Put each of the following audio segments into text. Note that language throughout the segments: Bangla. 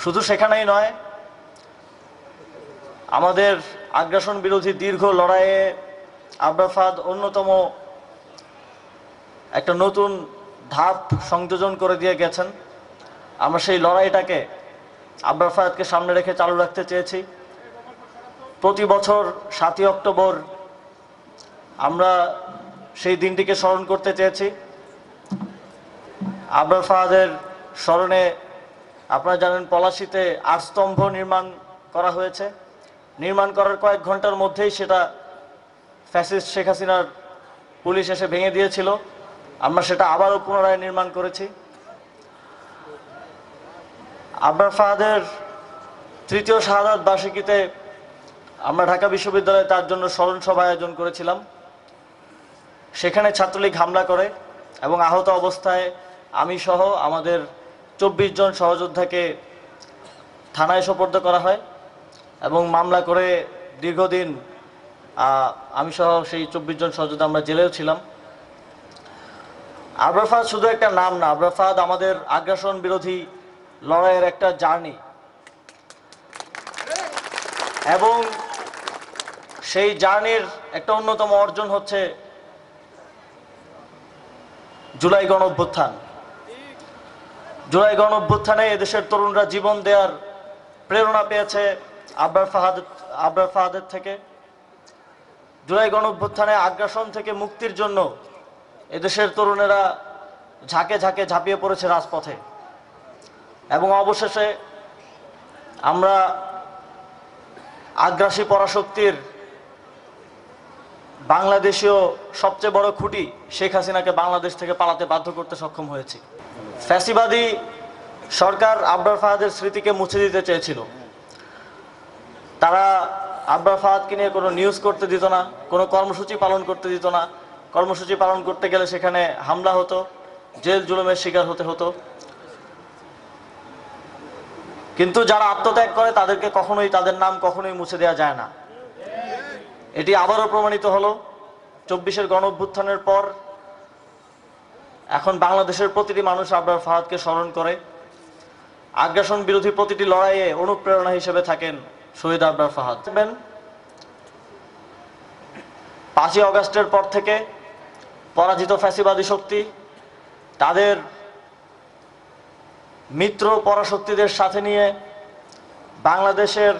শুধু সেখানেই নয়, আমাদের আগ্রাসন বিরোধী দীর্ঘ লড়াইয়ে আবরার ফাহাদ অন্যতম একটা নতুন ধাপ সংযোজন করে দিয়ে গেছেন। আমরা সেই লড়াইটাকে আবরার ফাহাদকে সামনে রেখে চালু রাখতে চেয়েছি। প্রতি বছর 7ই অক্টোবর আমরা সেই দিনটিকে স্মরণ করতে চেয়েছি। আবরার ফাহাদের স্মরণে আপনারা জানেন পলাশীতে 8 স্তম্ভ নির্মাণ করা হয়েছে। নির্মাণ করার কয়েক ঘন্টার মধ্যেই সেটা ফ্যাসিস্ট শেখ হাসিনার পুলিশ এসে ভেঙে দিয়েছিল। আমরা সেটা আবারও পুনরায় নির্মাণ করেছি। আবরার ফাহাদের 3য় শাহাদাত বার্ষিকীতে আমরা ঢাকা বিশ্ববিদ্যালয়ে তার জন্য স্মরণ সভা আয়োজন করেছিলাম। সেখানে ছাত্রলীগ হামলা করে এবং আহত অবস্থায় আমি সহ আমাদের 24 জন সহযোদ্ধাকে থানায় সোপর্দ করা হয় এবং মামলা করে দীর্ঘদিন আমি সহ সেই 24 জন সহযোদ্ধা আমরা জেলেও ছিলাম। আবরার ফাহাদ শুধু একটা নাম না, আবরার ফাহাদ আমাদের আগ্রাসন বিরোধী লড়াইয়ের একটা জার্নি এবং সেই জার্নির একটা অন্যতম অর্জন হচ্ছে জুলাই গণঅভ্যুত্থান। জুলাই গণঅভ্যুত্থানে এদেশের তরুণরা জীবন দেওয়ার প্রেরণা পেয়েছে আবরার ফাহাদের থেকে। জুলাই গণঅভ্যুত্থানে আগ্রাসন থেকে মুক্তির জন্য এদেশের তরুণেরা ঝাঁকে ঝাঁকে ঝাঁপিয়ে পড়েছে রাজপথে এবং অবশেষে আমরা আগ্রাসী পরাশক্তির বাংলাদেশীয় সবচেয়ে বড় খুঁটি শেখ হাসিনাকে বাংলাদেশ থেকে পালাতে বাধ্য করতে সক্ষম হয়েছি। ফ্যাসিবাদী সরকার আবরার ফাহাদের স্মৃতিকে মুছে দিতে চেয়েছিল। তারা আবরার ফাহাদকে নিয়ে কোনো নিউজ করতে দিত না, কোনো কর্মসূচি পালন করতে দিত না। কর্মসূচি পালন করতে গেলে সেখানে হামলা হতো, জেল জুলুমের শিকার হতে হতো। কিন্তু যারা আত্মত্যাগ করে তাদেরকে কখনোই, তাদের নাম কখনোই মুছে দেওয়া যায় না। এটি আবারও প্রমাণিত হলো 24-এর গণঅভ্যুত্থানের পর। এখন বাংলাদেশের প্রতিটি মানুষ আবরার ফাহাদকে স্মরণ করে। আগ্রাসন বিরোধী প্রতিটি লড়াইয়ে অনুপ্রেরণা হিসেবে থাকেন শহীদ আবরার ফাহাদ। 5ই অগাস্টের পর থেকে পরাজিত ফ্যাসিবাদী শক্তি তাদের মিত্র পরাশক্তিদের সাথে নিয়ে বাংলাদেশের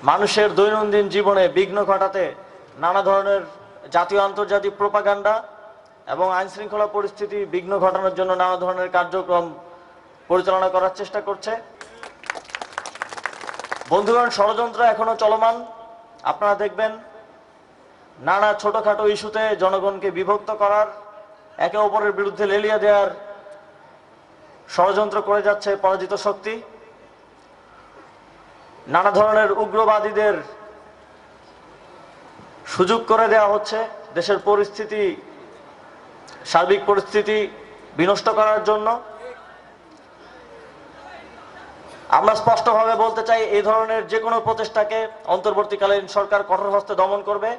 মানুষের দৈনন্দিন জীবনে বিঘ্ন ঘটাতে নানা ধরনের জাতীয় আন্তর্জাতিক প্রোপাগান্ডা এবং আইন শৃঙ্খলা পরিস্থিতি বিঘ্ন ঘটানোর জন্য নানা ধরনের কার্যক্রম পরিচালনা করার চেষ্টা করছে। বন্ধুগণ, ষড়যন্ত্র এখনো চলমান। আপনারা দেখবেন নানা ছোটখাটো ইস্যুতে জনগণকে বিভক্ত করার, একে অপরের বিরুদ্ধে লেলিয়ে দেওয়ার ষড়যন্ত্র করে যাচ্ছে পরাজিত শক্তি। নানা ধরনের উগ্রবাদীদের সুযোগ করে দেওয়া হচ্ছে দেশের পরিস্থিতি, সার্বিক পরিস্থিতি বিনষ্ট করার জন্য। আমরা স্পষ্টভাবে বলতে চাই, এই ধরনের যে কোনো প্রচেষ্টাকে অন্তর্বর্তীকালীন সরকার কঠোর হস্তে দমন করবে।